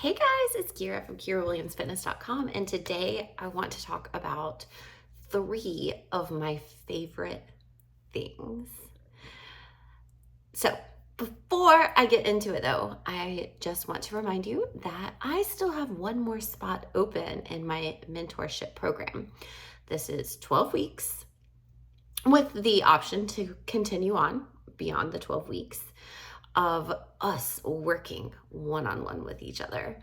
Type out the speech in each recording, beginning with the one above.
Hey guys, it's Kyra from KyraWilliamsFitness.com, and today I want to talk about 3 of my favorite things. So before I get into it though, I just want to remind you that I still have one more spot open in my mentorship program. This is 12 weeks with the option to continue on beyond the 12 weeks of us working one-on-one with each other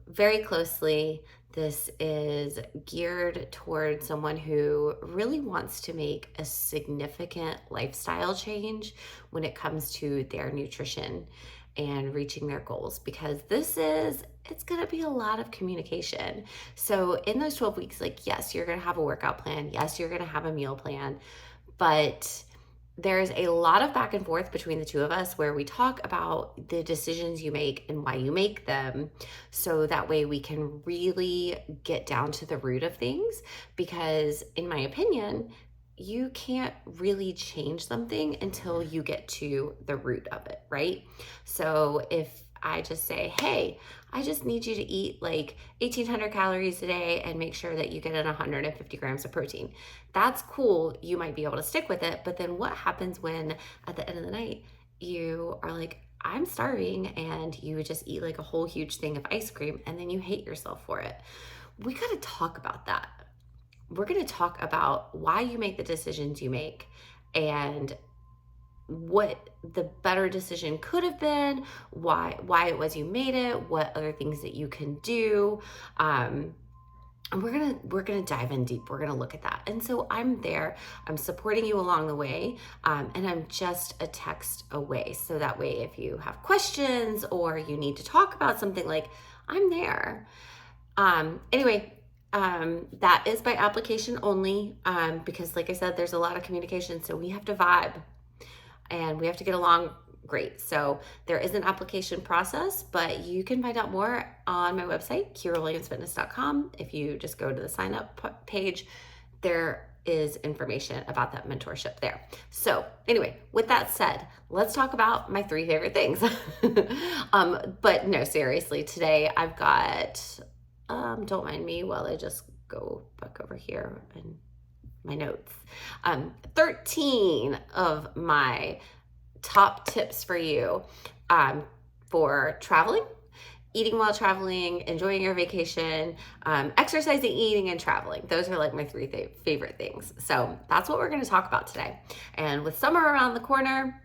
very closely. This is geared towards someone who really wants to make a significant lifestyle change when it comes to their nutrition and reaching their goals, because it's going to be a lot of communication. So in those 12 weeks, like, yes, you're going to have a workout plan. Yes, you're going to have a meal plan, but there's a lot of back and forth between the two of us where we talk about the decisions you make and why you make them, so that way we can really get down to the root of things. Because in my opinion, you can't really change something until you get to the root of it, right? So if I just say, hey, I just need you to eat like 1,800 calories a day and make sure that you get in 150 grams of protein. That's cool. You might be able to stick with it. But then what happens when at the end of the night, you are like, I'm starving, and you just eat like a whole huge thing of ice cream and then you hate yourself for it? We got to talk about that. We're going to talk about why you make the decisions you make and what the better decision could have been, why it was you made it, what other things that you can do. And we're gonna dive in deep. We're gonna look at that. And so I'm there. I'm supporting you along the way, and I'm just a text away. So that way, if you have questions or you need to talk about something, like, I'm there. Anyway. That is by application only, because like I said, there's a lot of communication, so we have to vibe and we have to get along great. So there is an application process, but you can find out more on my website, KyraWilliamsFitness.com. If you just go to the sign up page, there is information about that mentorship there. So anyway, with that said, let's talk about my 3 favorite things. But no, seriously, today I've got, don't mind me while I just go back over here and my notes. 13 of my top tips for you for traveling, eating while traveling, enjoying your vacation, exercising, eating, and traveling. Those are like my 3 favorite things. So that's what we're going to talk about today. And with summer around the corner,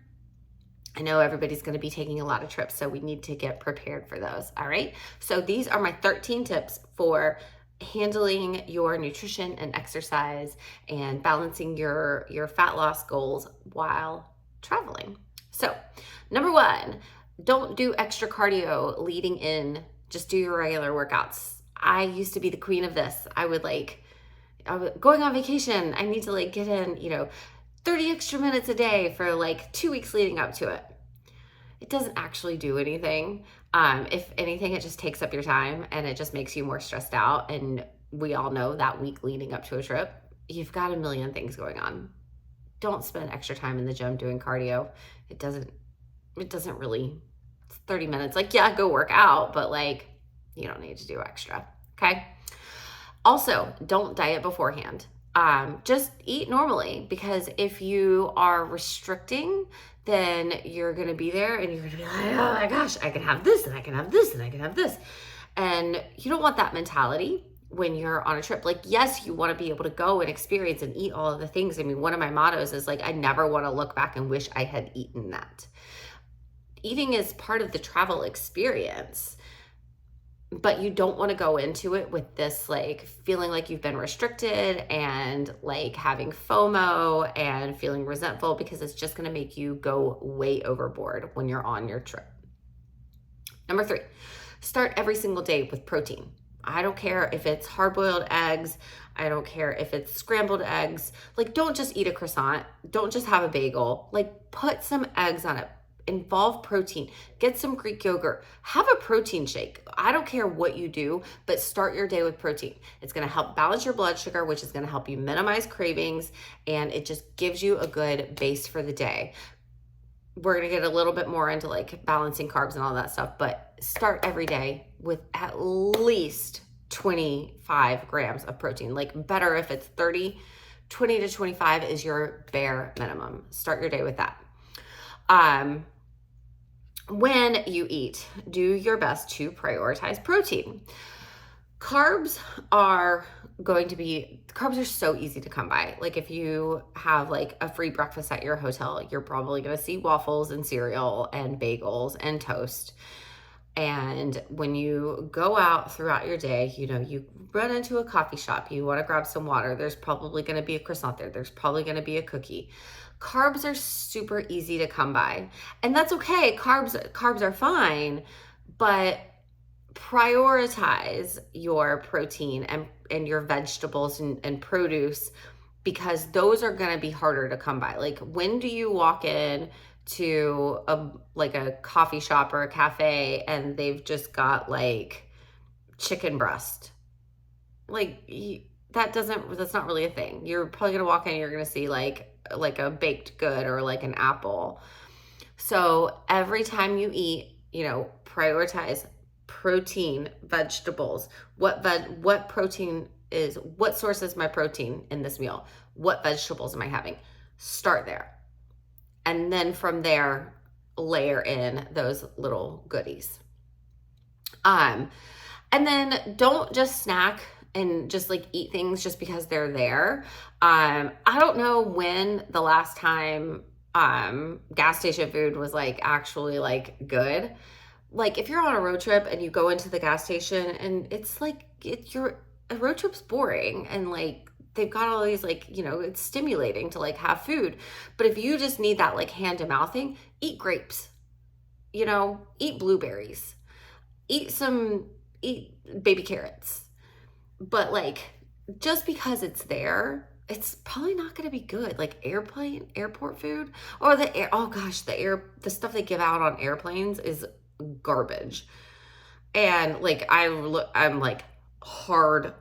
I know everybody's going to be taking a lot of trips, so we need to get prepared for those. All right. So these are my 13 tips for handling your nutrition and exercise and balancing your fat loss goals while traveling. So, number 1, don't do extra cardio leading in. Just do your regular workouts. I used to be the queen of this. I was going on vacation. I need to like get in, 30 extra minutes a day for like 2 weeks leading up to it. It doesn't actually do anything. If anything, it just takes up your time and it just makes you more stressed out. And we all know that week leading up to a trip, you've got a million things going on. Don't spend extra time in the gym doing cardio. It doesn't really, it's 30 minutes. Like, yeah, go work out, but like, you don't need to do extra. Okay. Also, don't diet beforehand. Just eat normally, because if you are restricting, then you're going to be there and you're going to be like, oh my gosh, I can have this and I can have this and I can have this. And you don't want that mentality when you're on a trip. Like, yes, you want to be able to go and experience and eat all of the things. I mean, one of my mottos is like, I never want to look back and wish I had eaten that. Eating is part of the travel experience. But you don't want to go into it with this like feeling like you've been restricted and like having FOMO and feeling resentful, because it's just going to make you go way overboard when you're on your trip. Number 3, start every single day with protein. I don't care if it's hard-boiled eggs. I don't care if it's scrambled eggs. Like, don't just eat a croissant. Don't just have a bagel. Like, put some eggs on it. Involve protein. Get some Greek yogurt. Have a protein shake. I don't care what you do, but start your day with protein. It's going to help balance your blood sugar, which is going to help you minimize cravings, and it just gives you a good base for the day. we're going to get a little bit more into like balancing carbs and all that stuff, but start every day with at least 25 grams of protein. Like better if it's 30, 20 to 25 is your bare minimum. Start your day with that. When you eat, do your best to prioritize protein. Carbs are so easy to come by. Like if you have like a free breakfast at your hotel, you're probably going to see waffles and cereal and bagels and toast. And when you go out throughout your day, you run into a coffee shop, you want to grab some water, there's probably going to be a croissant there. There's probably going to be a cookie. Carbs are super easy to come by. And that's okay. Carbs are fine, but prioritize your protein and your vegetables and produce, because those are going to be harder to come by. Like when do you walk in to a coffee shop or a cafe and they've just got like chicken breast? Like that's not really a thing. You're probably going to walk in and you're going to see like a baked good or like an apple. So every time you eat, prioritize protein, vegetables. What protein is, what source is my protein in this meal? What vegetables am I having? Start there. And then from there, layer in those little goodies. And then don't just snack and just like eat things just because they're there. I don't know when the last time gas station food was like actually like good. Like if you're on a road trip and you go into the gas station and it's like a road trip's boring and like they've got all these like, it's stimulating to like have food. But if you just need that like hand to mouth thing, eat grapes, eat blueberries, eat baby carrots. But like just because it's there, it's probably not going to be good. Like airport food or the stuff they give out on airplanes is garbage. And like I'm like hard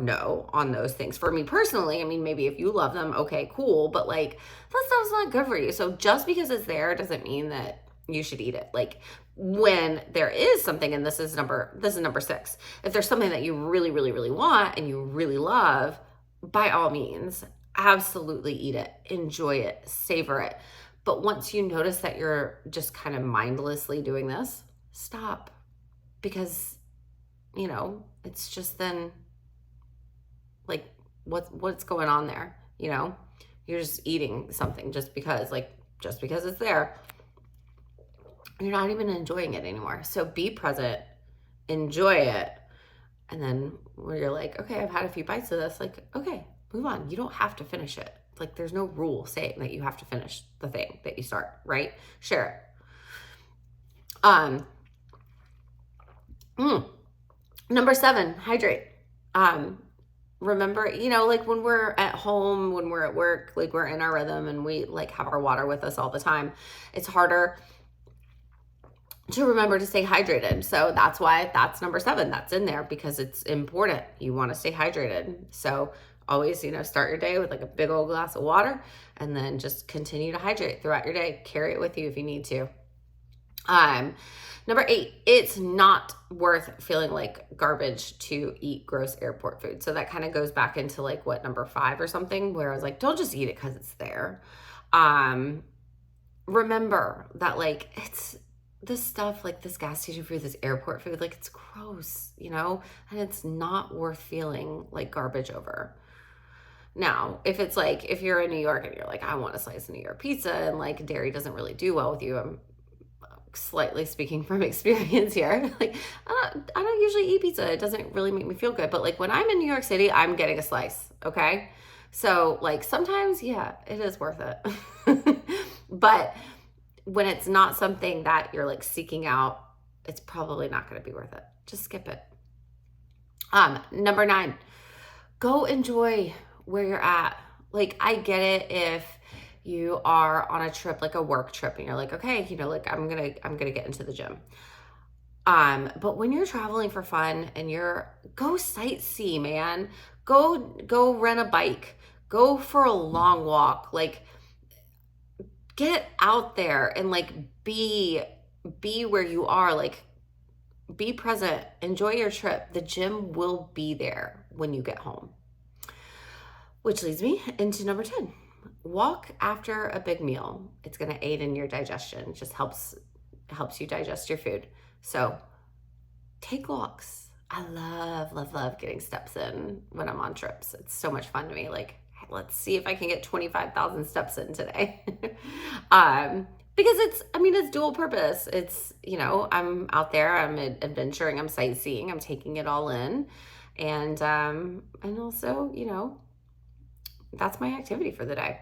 no on those things. For me personally, I mean, maybe if you love them, okay, cool, but like that stuff's not good for you. So just because it's there doesn't mean that you should eat it. Like when there is something, and this is number 6, if there's something that you really, really, really want and you really love, by all means, absolutely eat it, enjoy it, savor it. But once you notice that you're just kind of mindlessly doing this, stop. Because, it's just then like what's going on there, You're just eating something just because it's there. You're not even enjoying it anymore. So be present, enjoy it. And then where you're like, okay, I've had a few bites of this, like, okay, move on. You don't have to finish it. Like there's no rule saying that you have to finish the thing that you start, right? Share it. Number 7, hydrate. Remember, like when we're at home, when we're at work, like we're in our rhythm and we like have our water with us all the time. It's harder to remember to stay hydrated. So that's why that's number 7. That's in there because it's important. You want to stay hydrated. So always, start your day with like a big old glass of water and then just continue to hydrate throughout your day. Carry it with you if you need to. Number 8, it's not worth feeling like garbage to eat gross airport food. So that kind of goes back into like what, number 5 or something, where I was like, don't just eat it because it's there. Remember that like it's this stuff, like this gas station food, this airport food, like it's gross, and it's not worth feeling like garbage over. Now, if it's like, if you're in New York and you're like, I want a slice of New York pizza and like dairy doesn't really do well with you, I'm slightly speaking from experience here. Like, I don't usually eat pizza. It doesn't really make me feel good. But like when I'm in New York City, I'm getting a slice. Okay. So like sometimes, yeah, it is worth it. But when it's not something that you're like seeking out, it's probably not going to be worth it. Just skip it. Number 9, go enjoy where you're at. Like I get it if you are on a trip, like a work trip, and you're like, okay, like I'm gonna get into the gym. But when you're traveling for fun and go sightsee, man. Go rent a bike. Go for a long walk. Like get out there and like be where you are, like be present, enjoy your trip. The gym will be there when you get home. Which leads me into number 10. Walk after a big meal. It's going to aid in your digestion. It just helps you digest your food. So take walks. I love getting steps in when I'm on trips. It's so much fun to me. Like, let's see if I can get 25,000 steps in today. Because it's dual purpose. It's, I'm out there, I'm adventuring, I'm sightseeing, I'm taking it all in. And also, that's my activity for the day.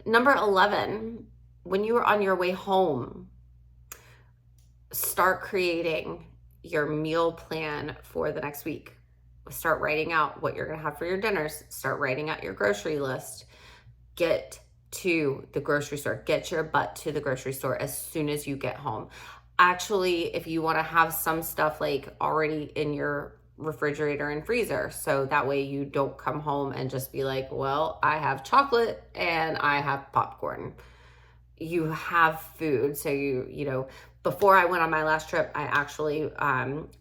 Number 11, when you are on your way home, start creating your meal plan for the next week. Start writing out what you're going to have for your dinners. Start writing out your grocery list. Get to the grocery store. Get your butt to the grocery store as soon as you get home. Actually, if you want to have some stuff like already in your refrigerator and freezer, so that way you don't come home and just be like, well, I have chocolate and I have popcorn. You have food. So before I went on my last trip, I actually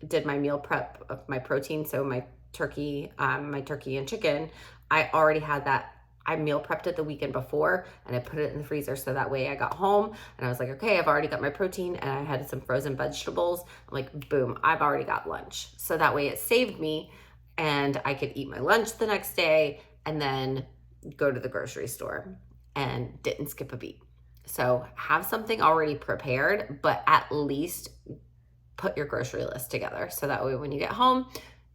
did my meal prep of my protein. So my turkey and chicken, I already had that. I meal prepped it the weekend before and I put it in the freezer. So that way I got home and I was like, okay, I've already got my protein and I had some frozen vegetables. I'm like, boom, I've already got lunch. So that way it saved me and I could eat my lunch the next day and then go to the grocery store and didn't skip a beat. So have something already prepared, but at least put your grocery list together. So that way when you get home,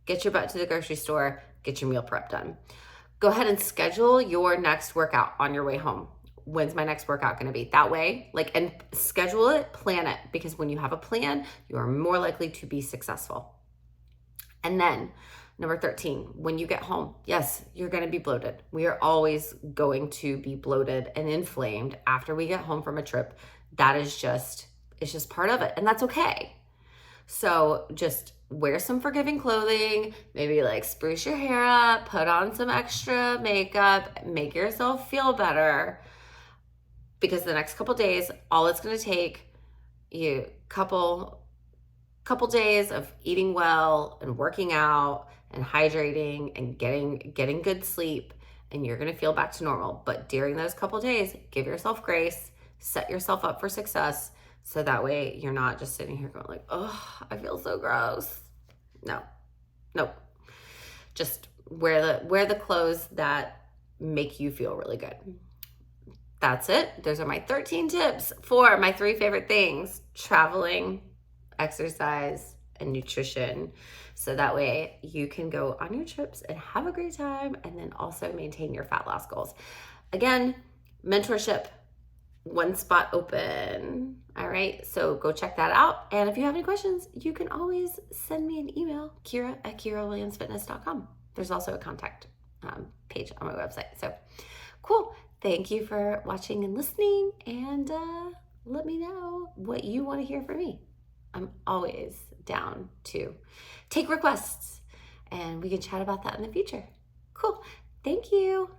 get your butt to the grocery store, get your meal prep done. Go ahead and schedule your next workout on your way home. When's my next workout going to be? That way, and schedule it, plan it, because when you have a plan, you are more likely to be successful. And then number 13, when you get home, yes, you're going to be bloated. We are always going to be bloated and inflamed after we get home from a trip. It's just part of it. And that's okay. So just wear some forgiving clothing, maybe like spruce your hair up, put on some extra makeup, make yourself feel better, because the next couple days, all it's going to take you couple days of eating well and working out and hydrating and getting good sleep, and you're going to feel back to normal. But during those couple days, give yourself grace, set yourself up for success. So that way you're not just sitting here going like, oh, I feel so gross. No. Just wear the clothes that make you feel really good. That's it. Those are my 13 tips for my 3 favorite things: traveling, exercise, and nutrition. So that way you can go on your trips and have a great time and then also maintain your fat loss goals. Again, mentorship, 1 spot open. All right, so go check that out. And if you have any questions, you can always send me an email, Kyra@KyraWilliamsFitness.com. There's also a contact page on my website. So cool. Thank you for watching and listening. And let me know what you want to hear from me. I'm always down to take requests and we can chat about that in the future. Cool. Thank you.